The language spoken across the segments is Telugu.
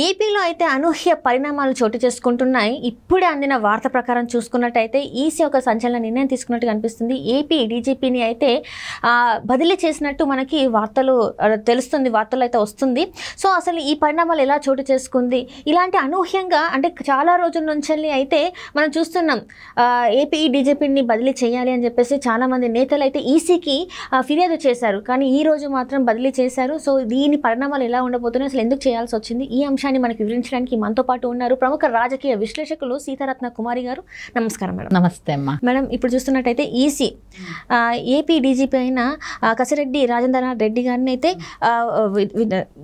ఏపీలో అయితే అనూహ్య పరిణామాలు చోటు చేసుకుంటున్నాయి. ఇప్పుడే అందిన వార్త ప్రకారం చూసుకున్నట్టయితే ఈసీ ఒక సంచలన నిర్ణయం తీసుకున్నట్టు కనిపిస్తుంది. ఏపీ డీజీపీని అయితే బదిలీ చేసినట్టు మనకి వార్తలు తెలుస్తుంది, వార్తలు అయితే వస్తుంది. సో అసలు ఈ పరిణామాలు ఎలా చోటు చేసుకుంది, ఇలాంటి అనూహ్యంగా అంటే చాలా రోజుల నుంచి అయితే మనం చూస్తున్నాం. ఏపీ డీజీపీని బదిలీ చేయాలి అని చెప్పేసి చాలామంది నేతలు అయితే ఈసీకి ఫిర్యాదు చేశారు. కానీ ఈ రోజు మాత్రం బదిలీ చేశారు. సో దీని పరిణామాలు ఎలా ఉండబోతున్నాయి, అసలు ఎందుకు చేయాల్సి వచ్చింది, ఈ అంశాన్ని మనకి వివరించడానికి మనతో పాటు ఉన్నారు ప్రముఖ రాజకీయ విశ్లేషకులు సీతారత్న కుమారి గారు. నమస్కారం మేడం. నమస్తే అమ్మా. మేడం, ఇప్పుడు చూస్తున్నట్టయితే ఈసీ ఏపీ డీజీపీ అయిన కసిరెడ్డి రాజేంద్రనాథ్ రెడ్డి గారిని అయితే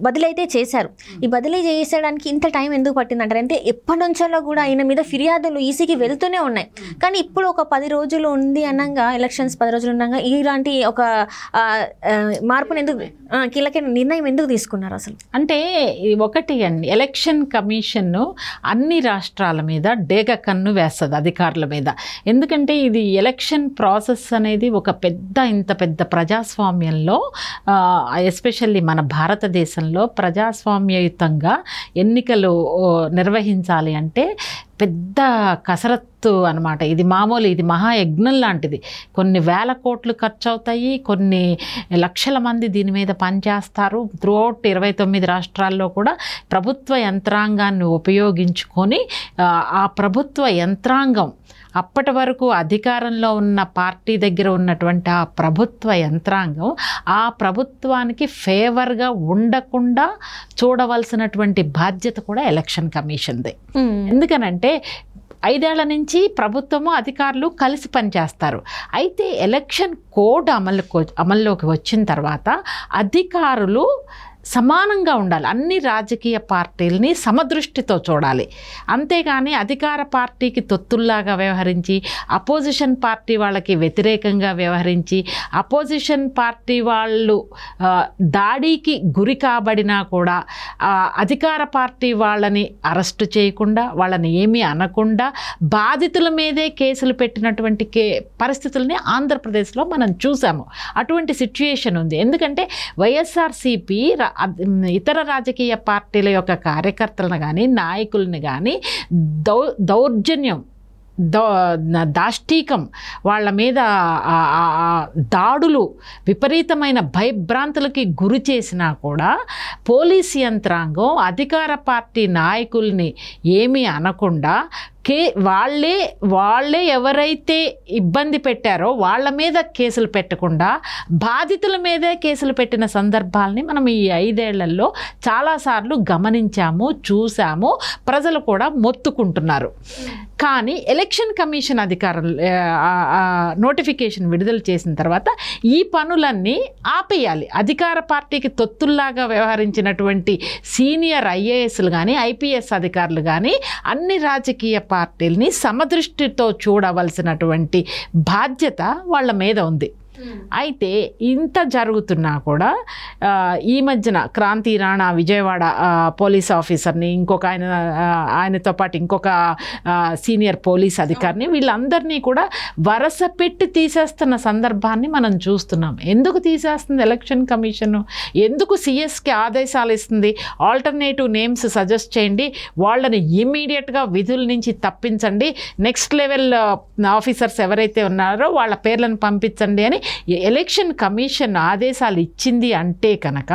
బదిలీ అయితే చేశారు. ఈ బదిలీ చేసేయడానికి ఇంత టైం ఎందుకు పట్టిందంటారు? అంటే ఎప్పటి నుంచో కూడా ఆయన మీద ఫిర్యాదులు ఈసీకి వెళ్తూనే ఉన్నాయి. కానీ ఇప్పుడు ఒక 10 రోజులు ఉంది అనగా, ఎలక్షన్స్ 10 రోజులు ఉండగా ఇలాంటి ఒక మార్పును ఎందుకు, కీలక నిర్ణయం ఎందుకు తీసుకున్నారు అసలు? అంటే ఒకటి అండి, ఎలక్షన్ కమిషన్ అన్ని రాష్ట్రాల మీద డేగ కన్ను వేస్తుంది అధికారుల మీద. ఎందుకంటే ఇది ఎలక్షన్ ప్రాసెస్ అనేది ఒక ఇంత పెద్ద ప్రజాస్వామ్యంలో, ఎస్పెషల్లీ మన భారతదేశంలో ప్రజాస్వామ్యయుతంగా ఎన్నికలు నిర్వహించాలి అంటే పెద్ద కసరత్తు అనమాట. ఇది మహాయజ్ఞం లాంటిది. కొన్ని వేల కోట్లు ఖర్చు అవుతాయి, కొన్ని లక్షల మంది దీని మీద పనిచేస్తారు. త్రూఅవుట్ 29 రాష్ట్రాల్లో కూడా ప్రభుత్వ యంత్రాంగాన్ని ఉపయోగించుకొని ఆ ప్రభుత్వ యంత్రాంగం అప్పటి వరకు అధికారంలో ఉన్న పార్టీ దగ్గర ఉన్నటువంటి ఆ ప్రభుత్వ యంత్రాంగం ఆ ప్రభుత్వానికి ఫేవర్గా ఉండకుండా చూడవలసినటువంటి బాధ్యత కూడా ఎలక్షన్ కమిషన్దే. ఎందుకనంటే 5 ఏళ్ల నుంచి ప్రభుత్వము అధికారులు కలిసి పనిచేస్తారు. అయితే ఎలక్షన్ కోడ్ అమల్లోకి వచ్చిన తర్వాత అధికారులు సమానంగా ఉండాలి. అన్ని రాజకీయ పార్టీలని సమదృష్టితో చూడాలి. అంతేగాని అధికార పార్టీకి తొత్తుల్లాగా వ్యవహరించి, అపోజిషన్ పార్టీ వాళ్ళకి వ్యతిరేకంగా వ్యవహరించి, అపోజిషన్ పార్టీ వాళ్ళు దాడికి గురి కాబడినా కూడా అధికార పార్టీ వాళ్ళని అరెస్టు చేయకుండా, వాళ్ళని ఏమీ అనకుండా బాధితుల మీదే కేసులు పెట్టినటువంటి పరిస్థితుల్ని ఆంధ్రప్రదేశ్లో మనం చూసాము. అటువంటి సిచ్యుయేషన్ ఉంది. ఎందుకంటే వైఎస్ఆర్సీపీ ఇతర రాజకీయ పార్టీల యొక్క కార్యకర్తలను కానీ, నాయకుల్ని కానీ దౌర్జన్యం, దాష్టీకం, వాళ్ళ మీద దాడులు, విపరీతమైన భయభ్రాంతులకి గురి చేసినా కూడా పోలీస్ యంత్రాంగం అధికార పార్టీ నాయకుల్ని ఏమీ అనకుండా వాళ్ళే ఎవరైతే ఇబ్బంది పెట్టారో వాళ్ళ మీద కేసులు పెట్టకుండా బాధితుల మీదే కేసులు పెట్టిన సందర్భాలని మనం ఈ 5 ఏళ్లలో చాలాసార్లు గమనించాము, చూసాము. ప్రజలు కూడా మొత్తుకుంటున్నారు. కానీ ఎలక్షన్ కమిషన్ నోటిఫికేషన్ విడుదల చేసిన తర్వాత ఈ పనులన్నీ ఆపేయాలి. అధికార పార్టీకి తొత్తుల్లాగా వ్యవహరించినటువంటి సీనియర్ ఐఏఎస్లు కానీ, ఐపీఎస్ అధికారులు కానీ అన్ని రాజకీయ పార్టీల్ని సమదృష్టితో చూడవలసినటువంటి బాధ్యత వాళ్ళ మీద ఉంది. అయితే ఇంత జరుగుతున్నా కూడా ఈ మధ్యన క్రాంతి రాణా విజయవాడ పోలీస్ ఆఫీసర్ని, ఇంకొక ఆయనతో పాటు ఇంకొక సీనియర్ పోలీస్ అధికారిని, వీళ్ళందరినీ కూడా వరస పెట్టి తీసేస్తున్న సందర్భాన్ని మనం చూస్తున్నాం. ఎందుకు తీసేస్తుంది ఎలక్షన్ కమిషన్? ఎందుకు సిఎస్కి ఆదేశాలు ఇస్తుంది? ఆల్టర్నేటివ్ నేమ్స్ సజెస్ట్ చేయండి, వాళ్ళని ఇమ్మీడియట్గా విధుల నుంచి తప్పించండి, నెక్స్ట్ లెవెల్ ఆఫీసర్స్ ఎవరైతే ఉన్నారో వాళ్ళ పేర్లను పంపించండి అని ఎలక్షన్ కమిషన్ ఆదేశాలు ఇచ్చింది అంటే కనుక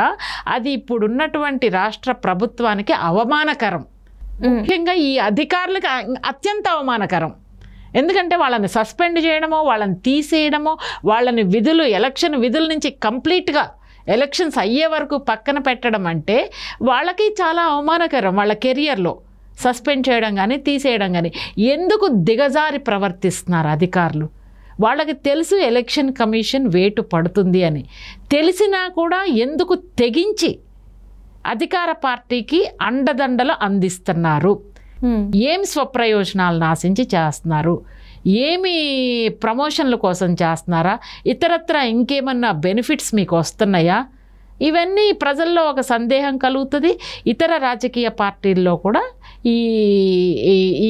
అది ఇప్పుడున్నటువంటి రాష్ట్ర ప్రభుత్వానికి అవమానకరం. ముఖ్యంగా ఈ అధికారులకు అత్యంత అవమానకరం. ఎందుకంటే వాళ్ళని సస్పెండ్ చేయడమో, వాళ్ళని తీసేయడమో, వాళ్ళని ఎలక్షన్ విధుల నుంచి కంప్లీట్గా ఎలక్షన్స్ అయ్యే వరకు పక్కన పెట్టడం అంటే వాళ్ళకి చాలా అవమానకరం. వాళ్ళ కెరియర్లో సస్పెండ్ చేయడం కానీ, తీసేయడం కానీ. ఎందుకు దిగజారి ప్రవర్తిస్తున్నారు అధికారులు? వాళ్ళకి తెలుసు ఎలక్షన్ కమిషన్ వేటు పడుతుంది అని తెలిసినా కూడా ఎందుకు తెగించి అధికార పార్టీకి అండదండలు అందిస్తున్నారు? ఏం స్వప్రయోజనాలను ఆశించి చేస్తున్నారు? ఏమి ప్రమోషన్ల కోసం చేస్తున్నారా? ఇతరత్ర ఇంకేమన్నా బెనిఫిట్స్ మీకు వస్తున్నాయా? ఇవన్నీ ప్రజల్లో ఒక సందేహం కలుగుతుంది. ఇతర రాజకీయ పార్టీల్లో కూడా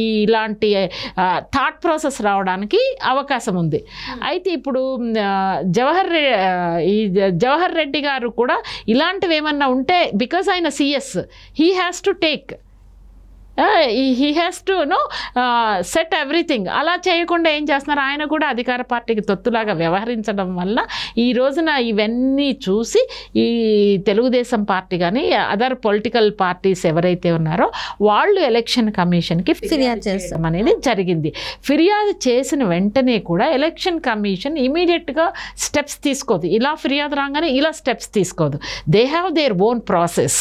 ఇలాంటి థాట్ ప్రాసెస్ రావడానికి అవకాశం ఉంది. అయితే ఇప్పుడు జవహర్ రెడ్డి గారు కూడా ఇలాంటివి ఏమన్నా ఉంటే, బికాజ్ ఆయన CS, he has to take, he has to set everything. అలా చేయకుండా ఏం చేస్తున్నారు, ఆయన కూడా అధికార పార్టీకి తొత్తులాగా వ్యవహరించడం వల్ల ఈ రోజున ఇవన్నీ చూసి ఈ తెలుగుదేశం పార్టీ కానీ అదర్ పొలిటికల్ పార్టీస్ ఎవరైతే ఉన్నారో వాళ్ళు ఎలక్షన్ కమిషన్కి ఫిర్యాదు చేస్తాం అనేది జరిగింది. ఫిర్యాదు చేసిన వెంటనే కూడా ఎలక్షన్ కమిషన్ ఇమీడియట్గా స్టెప్స్ తీసుకోదు. ఇలా ఫిర్యాదు రాగానే ఇలా స్టెప్స్ తీసుకోదు. They have their own process.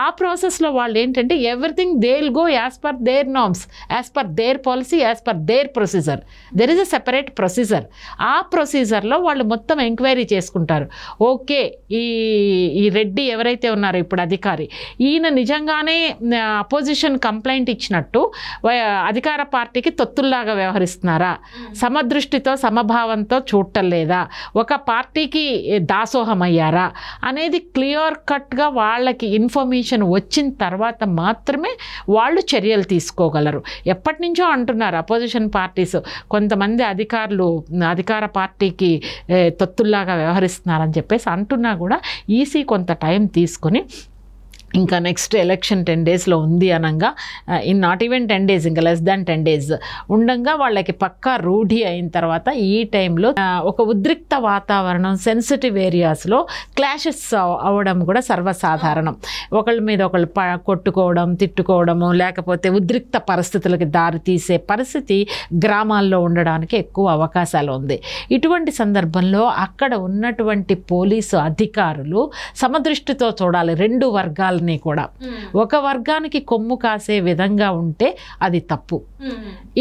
ఆ ప్రాసెస్లో వాళ్ళు ఏంటంటే everything they will go as per their norms, as per their policy, as per their procedure. There is a separate procedure. ఆ ప్రొసీజర్లో వాళ్ళు మొత్తం ఎంక్వైరీ చేసుకుంటారు. ఓకే, ఈ రెడ్డి ఎవరైతే ఉన్నారో ఇప్పుడు అధికారి, ఈయన నిజంగానే అపోజిషన్ కంప్లైంట్ ఇచ్చినట్టు అధికార పార్టీకి తొత్తుల్లాగా వ్యవహరిస్తున్నారా, సమదృష్టితో సమభావంతో చూడటం లేదా, ఒక పార్టీకి దాసోహం అయ్యారా అనేది క్లియర్ కట్గా వాళ్ళకి ఇన్ఫర్మేషన్ వచ్చిన తర్వాత మాత్రమే వాళ్ళు చర్యలు తీసుకోగలరు. ఎప్పటి నుంచో అంటున్నారు అపోజిషన్ పార్టీస్, కొంతమంది అధికారులు అధికార పార్టీకి తొత్తుల్లాగా వ్యవహరిస్తున్నారని చెప్పేసి అంటున్నా కూడా ఈసీ కొంత టైం తీసుకొని ఇంకా నెక్స్ట్ ఎలక్షన్ 10 డేస్లో ఉంది అనగా, ఇన్ నాట్ ఈవెన్ 10 డేస్, ఇంకా లెస్ దాన్ 10 డేస్ ఉండగా వాళ్ళకి పక్కా రూఢి అయిన తర్వాత ఈ టైంలో ఒక ఉద్రిక్త వాతావరణం, సెన్సిటివ్ ఏరియాస్లో క్లాషెస్ అవ్వడం కూడా సర్వసాధారణం. ఒకళ్ళ మీద ఒకళ్ళు కొట్టుకోవడం, తిట్టుకోవడము, లేకపోతే ఉద్రిక్త పరిస్థితులకి దారి తీసే పరిస్థితి గ్రామాల్లో ఉండడానికి ఎక్కువ అవకాశాలు ఉంది. ఇటువంటి సందర్భంలో అక్కడ ఉన్నటువంటి పోలీసు అధికారులు సమదృష్టితో చూడాలి రెండు వర్గాలని కూడా. ఒక వర్గానికి కొమ్ము కాసే విధంగా ఉంటే అది తప్పు.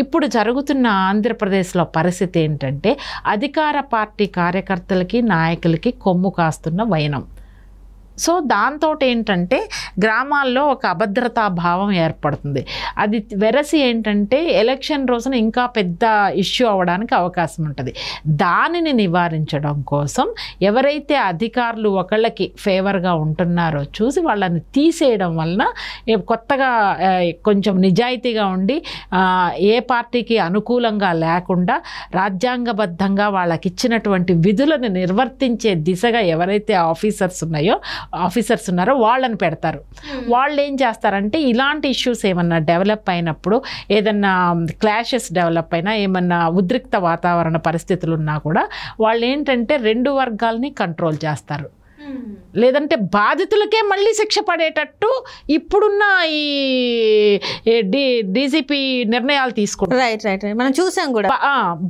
ఇప్పుడు జరుగుతున్న ఆంధ్రప్రదేశ్లో పరిస్థితి ఏంటంటే అధికార పార్టీ కార్యకర్తలకి నాయకులకి కొమ్ము కాస్తున్న వైనం. సో దాంతో ఏంటంటే గ్రామాల్లో ఒక అభద్రతా భావం ఏర్పడుతుంది. అది వెరసి ఏంటంటే ఎలక్షన్ రోజున ఇంకా పెద్ద ఇష్యూ అవ్వడానికి అవకాశం ఉంటుంది. దానిని నివారించడం కోసం ఎవరైతే అధికారులు ఒకళ్ళకి ఫేవర్గా ఉంటున్నారో చూసి వాళ్ళని తీసేయడం వలన కొత్తగా కొంచెం నిజాయితీగా ఉండి ఏ పార్టీకి అనుకూలంగా లేకుండా రాజ్యాంగబద్ధంగా వాళ్ళకి ఇచ్చినటువంటి విధులను నిర్వర్తించే దిశగా ఎవరైతే ఆఫీసర్స్ ఉన్నారో వాళ్ళని పెడతారు. వాళ్ళు ఏం చేస్తారంటే ఇలాంటి ఇష్యూస్ ఏమన్నా డెవలప్ అయినప్పుడు, ఏదన్నా క్లాషెస్ డెవలప్ అయినా, ఏమన్నా ఉద్రిక్త వాతావరణ పరిస్థితులు ఉన్నా కూడా వాళ్ళు ఏంటంటే రెండు వర్గాలని కంట్రోల్ చేస్తారు. లేదంటే బాధితులకే మళ్ళీ శిక్ష పడేటట్టు ఇప్పుడున్న ఈ డీజీపీ నిర్ణయాలు తీసుకుంటారు. రైట్ మనం చూసాం కూడా.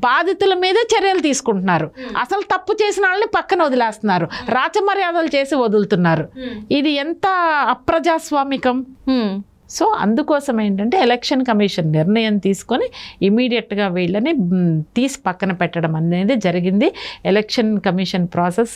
బాధితుల మీద చర్యలు తీసుకుంటున్నారు. అసలు తప్పు చేసిన వాళ్ళని పక్కన వదిలేస్తున్నారు, రాచమర్యాదలు చేసి వదులుతున్నారు. ఇది ఎంత అప్రజాస్వామికం. సో అందుకోసం ఏంటంటే ఎలక్షన్ కమిషన్ నిర్ణయం తీసుకొని ఇమీడియట్గా వీళ్ళని తీసి పక్కన పెట్టడం అనేది జరిగింది. Election commission process